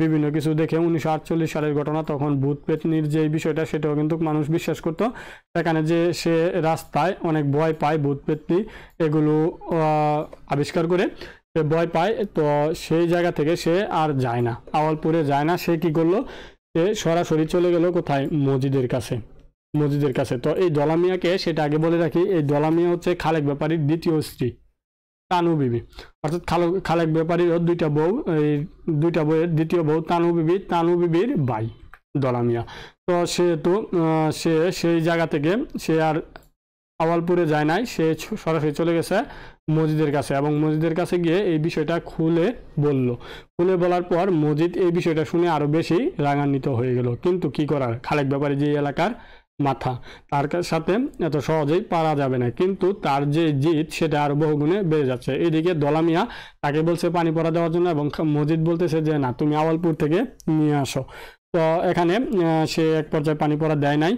বিভিন্ন কিছু দেখে 1948 সালের ঘটনা, তখন ভূত পেতনির যে বিষয়টা সেটাও কিন্তু মানুষ বিশ্বাস করত। সেখানে যে সে রাস্তায় অনেক ভয় পায়, ভূত পেতনি এগুলো আবিষ্কার করে ভয় পায়। তো সেই জায়গা থেকে সে আর যায় না, আওয়ালপুরে যায় না। সে কি করলো, সে সরাসরি চলে গেল কোথায়? মসজিদের কাছে। তো এই দলামিয়াকে, সেটা আগে বলে রাখি, এই দলামিয়া হচ্ছে খালেক ব্যাপারীর দ্বিতীয় স্ত্রী তানু বিবি, অর্থাৎ খালেক ব্যাপারীর দুইটা বউ, এই দুইটা বউয়ের দ্বিতীয় বউ তানু বিবির ভাই দলামিয়া। তো সেহেতু সে সেই জায়গা থেকে সে আর আওয়ালপুরে যায় নাই, সে সরাসরি চলে গেছে মসজিদের কাছে। এবং মসজিদের কাছে গিয়ে এই বিষয়টা খুলে বলার পর মসজিদ এই বিষয়টা শুনে আরো বেশি রাগান্বিত হয়ে গেল। কিন্তু কি করার, খালেক ব্যাপারী যে এলাকার মাথা, তার সাথে এত সহজেই পারা যাবে না। কিন্তু তার যে জিদ সেটা আরো বহুগুণে বেড়ে যাচ্ছে। এদিকে দলামিয়া তাকে বলছে পানি পড়া দেওয়ার জন্য, এবং মসজিদ বলতেছে যে না, তুমি আওয়ালপুর থেকে নিয়ে আসো। তো এখানে সে এক পর্যায়ে পানি পড়া দেয় নাই।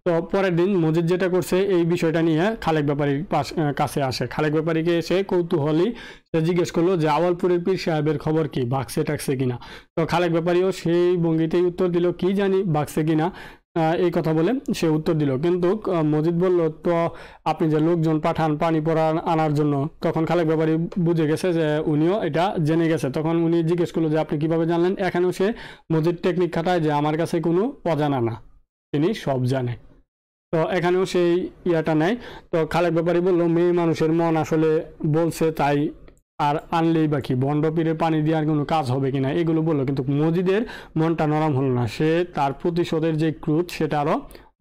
তো পরের দিন মসজিদ যেটা করছে এই বিষয়টা নিয়ে খালেক ব্যাপারীর কাছে আসে। খালেক ব্যাপারীকে এসে কৌতূহলী সে জিজ্ঞেস করলো যে আওয়ালপুরের পীর সাহেবের খবর কি, বাক্সে টাকছে কিনা। তো খালেক ব্যাপারীও সেই ভঙ্গিতেই উত্তর দিল, কি জানি বাক্সে কিনা, এই কথা বলে সে উত্তর দিল। কিন্তু মসজিদ বলল, তো আপনি যে লোকজন পাঠান পানি পড়া আনার জন্য, তখন খালেক ব্যাপারী বুঝে গেছে যে উনিও এটা জেনে গেছে। তখন উনি জিজ্ঞেস করলো যে আপনি কিভাবে জানলেন। এখানেও সে মসজিদ টেকনিক খাটায় যে আমার কাছে কোনো অজানা না, তিনি সব জানে। তো এখানেও সেই ইয়াটা নেয়। তো খালেক ব্যাপারী বললো, মেয়ে মানুষের মন আসলে বলছে তাই, আর আনলেই বাকি বন্ড পীরে পানি দেওয়ার কোনো কাজ হবে কিনা এগুলো বললো। কিন্তু মসজিদের মনটা নরম হলো না, সে তার প্রতিশোধের যে ক্রোধ সেটা আরো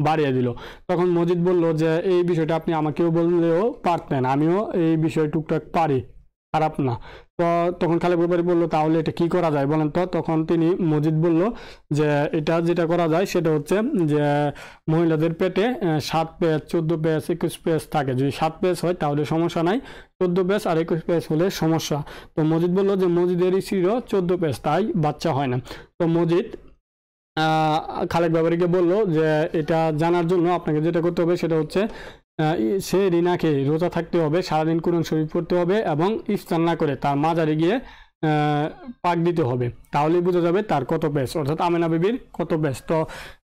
বাড়িয়ে দিল। তখন মসজিদ বলল যে এই বিষয়টা আপনি আমাকেও বললেও পারতেন, আমিও এই বিষয় টুকটাক পারি, খারাপ না। তো তখন খালেক ব্যাপারী বললো, তাহলে এটা কি করা যায় বলেন তো। তখন তিনি মসজিদ বলল যে এটা যেটা করা যায় সেটা হচ্ছে যে মহিলাদের পেটে 7 পেজ 14 পেজ 21 পেজ থাকে, যদি 7 পেজ হয় তাহলে সমস্যা নাই, 14 পেজ আর 21 পেজ হলে সমস্যা। তো মসজিদ বললো যে মসজিদেরই ছিল 14 পেজ, তাই বাচ্চা হয় না। তো মসজিদ খালেক ব্যাপারীকে বললো যে এটা জানার জন্য আপনাকে যেটা করতে হবে সেটা হচ্ছে সে রিনাকে রোজা থাকতে হবে, সারাদিন কোরআন শরীফ পড়তে হবে, এবং ইফতার না করে তার মাজারে গিয়ে পাক দিতে হবে। তাহলেই বোঝা যাবে তার কত পেজ, অর্থাৎ আমেনা বিবির কত পেজ। তো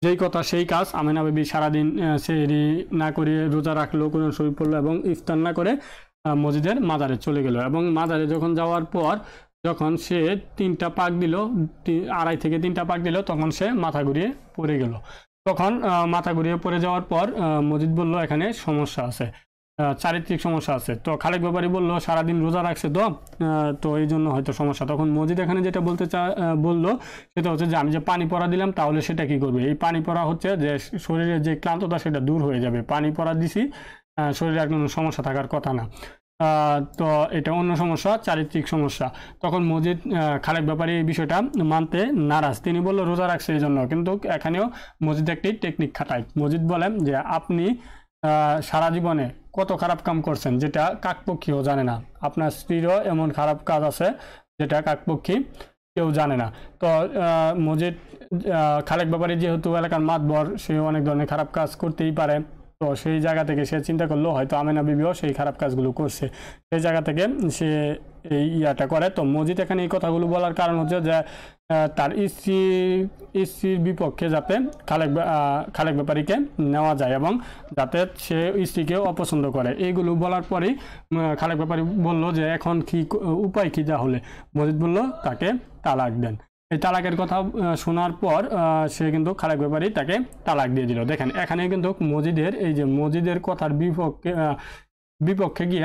যেই কথা সেই কাজ, আমেনা বিবি সারাদিন সেহরি না করে রোজা রাখলো, কোরআন শরীফ পড়লো এবং ইফতার না করে মসজিদের মাজারে চলে গেল। এবং মাজারে যখন যাওয়ার পর যখন সে 3টা পাক দিল, 2.5 থেকে 3টা পাক দিল, তখন সে মাথা ঘুরিয়ে পড়ে গেল। তখন মাথা ঘুরিয়ে পড়ে যাওয়ার পর মসজিদ বলল এখানে সমস্যা আছে, চারিত্রিক সমস্যা আছে। তো খালেক ব্যাপারী বলল সারাদিন রোজা রাখছে তো এই জন্য হয়তো সমস্যা। তখন মসজিদ এখানে যেটা বললো সেটা হচ্ছে যে আমি যে পানি পড়া দিলাম তাহলে সেটা কি করবে, এই পানি পড়া হচ্ছে যে শরীরের যে ক্লান্ততা সেটা দূর হয়ে যাবে, পানি পড়া দিছি, শরীরে আর কোনো সমস্যা থাকার কথা না। তো এটা অন্য সমস্যা, চারিত্রিক সমস্যা। তখন মসজিদ খালেক ব্যাপারী এই বিষয়টা মানতে নারাজ, তিনি বলল রোজা রাখছে এই জন্য। কিন্তু এখানেও মসজিদ একটি টেকনিক খাটায়। মসজিদ বলেন যে আপনি সারা জীবনে কত খারাপ কাম করছেন যেটা কাকপক্ষীও জানে না, আপনার স্ত্রীরও এমন খারাপ কাজ আছে যেটা কাকপক্ষী কেউ জানে না। তো মসজিদ খালেক ব্যাপারী যেহেতু এলাকার মাতবর, সে অনেক ধরনের খারাপ কাজ করতেই পারে। তো সেই জায়গা থেকে সে চিন্তা করলো হয়তো আমেনা বিবিও সেই খারাপ কাজগুলো করছে, সেই জায়গা থেকে সে এই ইয়াটা করে। তো মজিদ এখানে এই কথাগুলো বলার কারণ হচ্ছে যে তার স্ত্রীর বিপক্ষে যাতে খালেক ব্যাপারীকে নেওয়া যায় এবং যাতে সে স্ত্রীকে অপছন্দ করে। এইগুলো বলার পরেই খালেক ব্যাপারী বলল যে এখন কি উপায় কি তাহলে? মজিদ বলল তাকে তালাক দেন। এই তালাকের কথা শোনার পর সে কিন্তু খালেক ব্যাপারী তাকে তালাক দিয়ে দিল। দেখেন এখানে কিন্তু মজিদের এই যে মজিদের কথার বিপক্ষে গিয়ে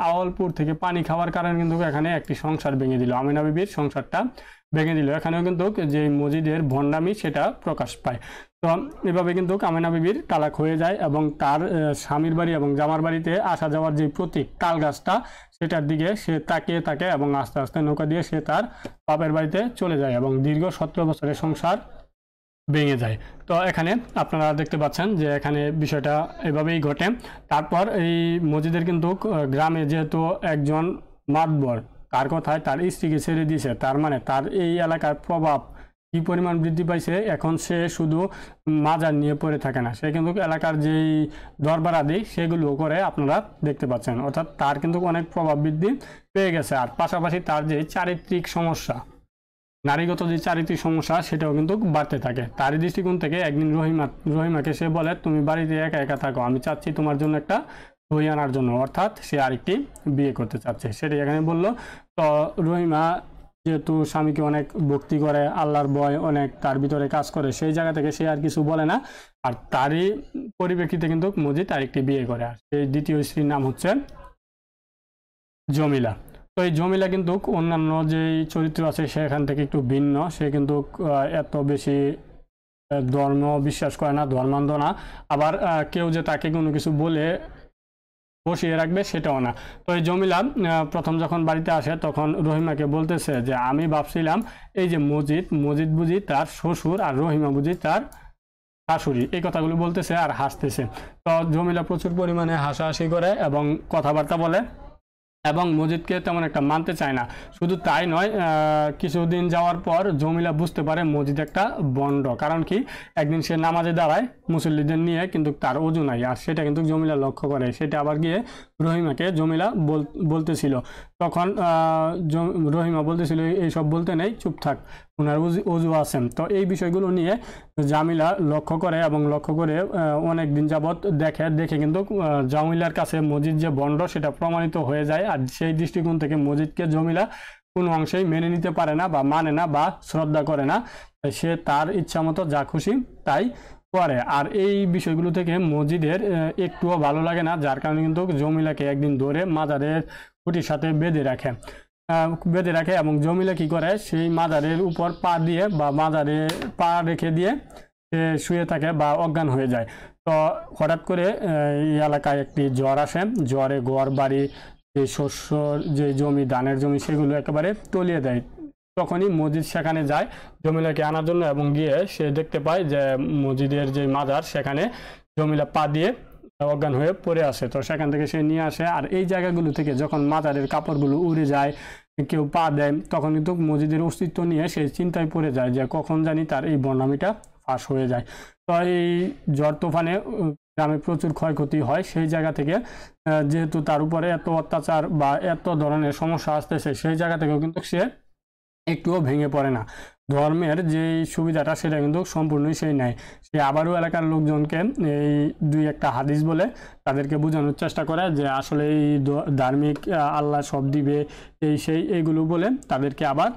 আওয়ালপুর থেকে পানি খাওয়ার কারণে কিন্তু এখানে একটি সংসার ভেঙে দিল, আমিনা বিবির সংসারটা ভেঙে দিল। এখানেও কিন্তু যে মজিদের ভণ্ডামি সেটা প্রকাশ পায়। তো এভাবে কিন্তু আমিনা বিবির তালাক হয়ে যায় এবং তার স্বামীর বাড়ি এবং জামার বাড়িতে আসা যাওয়ার যে প্রতীক তাল গাছটা সেটার দিকে সে তাকিয়ে থাকে এবং আস্তে আস্তে নৌকা দিয়ে সে তার বাপের বাড়িতে চলে যায় এবং দীর্ঘ 17 বছরের সংসার ভেঙে যায়। তো এখানে আপনারা দেখতে পাচ্ছেন যে এখানে বিষয়টা এভাবেই ঘটে। তারপর এই মজিদের কিন্তু গ্রামে যেহেতু একজন মাতবর তার কথায় তার স্ত্রীকে ছেড়ে দিয়েছে, তার মানে তার এই এলাকার প্রভাব কি পরিমাণ বৃদ্ধি পাইছে। এখন সে শুধু মাজার নিয়ে পড়ে থাকে না, সে কিন্তু এলাকার যেই দরবার আদি সেগুলো করে আপনারা দেখতে পাচ্ছেন। অর্থাৎ তার কিন্তু অনেক প্রভাব বৃদ্ধি পেয়ে গেছে। আর পাশাপাশি তার যে চারিত্রিক সমস্যা, নারীগত যে চারিত্রিক সমস্যা সেটাও কিন্তু বাড়তে থাকে। তারই দৃষ্টিকোণ থেকে একদিন রহিমাকে সে বলে তুমি বাড়িতে একা একা থাকো, আমি চাচ্ছি তোমার জন্য একটা বই আনার জন্য। অর্থাৎ সে আরেকটি বিয়ে করতে চাচ্ছে, সেটাই এখানে বললো। তো রহিমা যেহেতু স্বামীকে অনেক ভক্তি করে, আল্লাহর ভয় অনেক তার ভিতরে কাজ করে, সেই জায়গা থেকে সে আর কিছু বলে না। আর তারই পরিপ্রেক্ষিতে কিন্তু মজিদ আরেকটি বিয়ে করে। আর সেই দ্বিতীয় স্ত্রীর নাম হচ্ছে জমিলা। তো এই জমিলা কিন্তু অন্যান্য যে চরিত্র আছে সেখান থেকে একটু ভিন্ন। সে কিন্তু এত বেশি ধর্ম বিশ্বাস করে না, ধর্মান্ধ না, আবার কেউ যে তাকে কোনো কিছু বলে বসিয়ে রাখবে সেটাও না। তো এই জমিলা প্রথম যখন বাড়িতে আসে তখন রহিমাকে বলতেছে যে আমি ভাবছিলাম এই যে মজিদ বুঝি তার শ্বশুর আর রহিমা বুঝি তার শাশুড়ি, এই কথাগুলো বলতেছে আর হাসতেছে। তো জমিলা প্রচুর পরিমাণে হাসাহাসি করে এবং কথাবার্তা বলে এবং মজিদকে তেমন একটা মানতে চায় না। শুধু তাই নয়, কিছুদিন যাওয়ার পর জমিলা বুঝতে পারে মজিদ একটা বন্ড। কারণ কি, একদিন সে নামাজে দাঁড়ায় মুসল্লিদের নিয়ে, কিন্তু তার ওযু নাই, আর সেটা কিন্তু জমিলা লক্ষ্য করে। সেটা আবার গিয়ে রহিমাকে জমিলা বলতেছিল। তখন রহিমা বলতেছিল এইসব বলতে নেই, চুপ থাক, ওনার ওযু আছেন। তো এই বিষয়গুলো নিয়ে জামিলা লক্ষ্য করে এবং লক্ষ্য করে অনেক দিন যাবৎ দেখে কিন্তু জামিলার কাছে মজিদ যে বন্ড সেটা প্রমাণিত হয়ে যায়। আর সেই দৃষ্টিকোণ থেকে মজিদকে জমিলা কোনো অংশেই মেনে নিতে পারে না বা মানে না বা শ্রদ্ধা করে না। সে তার ইচ্ছা মতো যা খুশি তাই করে। আর এই বিষয়গুলো থেকে মজিদের একটুও ভালো লাগে না, যার কারণে কিন্তু জমিলাকে একদিন ধরে মাজারের খুঁটির সাথে বেঁধে রাখে এবং জমিলা কি করে, সেই মাজারের উপর পা দিয়ে বা মাজারে পা রেখে দিয়ে সে শুয়ে থাকে বা অজ্ঞান হয়ে যায়। তো হঠাৎ করে এই এলাকায় একটি জ্বর আসে, জ্বরে ঘর বাড়ি যে শস্য যে জমি ধানের জমি সেগুলো একেবারে তলিয়ে দেয়। তখনই মজিদ সেখানে যায় জমিলাকে আনার জন্য এবং গিয়ে সে দেখতে পায় যে মজিদের যে মাজার সেখানে জমিলা পা দিয়ে অজ্ঞান হয়ে পড়ে আসে। তো সেখান থেকে সে নিয়ে আসে। আর এই জায়গাগুলো থেকে যখন মাজারের কাপড়গুলো উড়ে যায়, কেউ পা দেয়, তখন কিন্তু মজিদের অস্তিত্ব নিয়ে সে চিন্তায় পড়ে যায় যে কখন জানি তার এই বর্ণামিটা ফাঁস হয়ে যায়। তো এই ঝড় তুফানে গ্রামে প্রচুর ক্ষয়ক্ষতি হয়। সেই জায়গা থেকে যেহেতু তার উপরে এত অত্যাচার বা এত ধরনের সমস্যা আসতেছে, সেই জায়গা থেকেও কিন্তু সে একটুও ভেঙে পড়ে না। ধর্মের যে সুবিধাটা সেটা কিন্তু সম্পূর্ণই সেই নেয়। সে আবারও এলাকার লোকজনকে এই দুই একটা হাদিস বলে তাদেরকে বোঝানোর চেষ্টা করে যে আসলে এই ধার্মিক আল্লাহ সব দিবে, এইগুলো বলে তাদেরকে আবার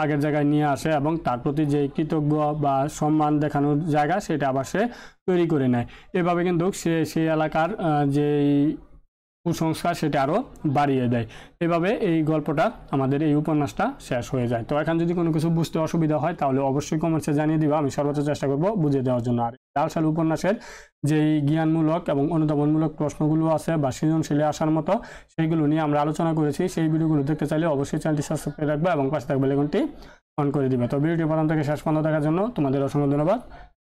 আগের জায়গায় নিয়ে আসে এবং তার প্রতি যে কৃতজ্ঞ বা সম্মান দেখানোর জায়গা সেটা আবার সে তৈরি করে নেয়। এভাবে কিন্তু সে সেই এলাকার যেই কুসংস্কার সেটা আরও বাড়িয়ে দেয়। এভাবে এই গল্পটা আমাদের এই উপন্যাসটা শেষ হয়ে যায়। তো এখন যদি কোনো কিছু বুঝতে অসুবিধা হয় তাহলে অবশ্যই কমেন্টসে জানিয়ে দিবা, আমি সর্বোচ্চ চেষ্টা করব বুঝিয়ে দেওয়ার জন্য। আর লাল সালু উপন্যাসের যেই জ্ঞানমূলক এবং অনুধাবনমূলক প্রশ্নগুলো আছে বা সৃজনশীলে আসার মতো সেইগুলো নিয়ে আমরা আলোচনা করেছি। সেই ভিডিওগুলো দেখতে চাইলে অবশ্যই চ্যানেলটি সাবস্ক্রাইব করে রাখবে এবং পাশে থাকা বেল আইকনটি অন করে দিবে। তো ভিডিওটি প্রথম থেকে শেষ পর্যন্ত দেখার জন্য তোমাদের অসংখ্য ধন্যবাদ।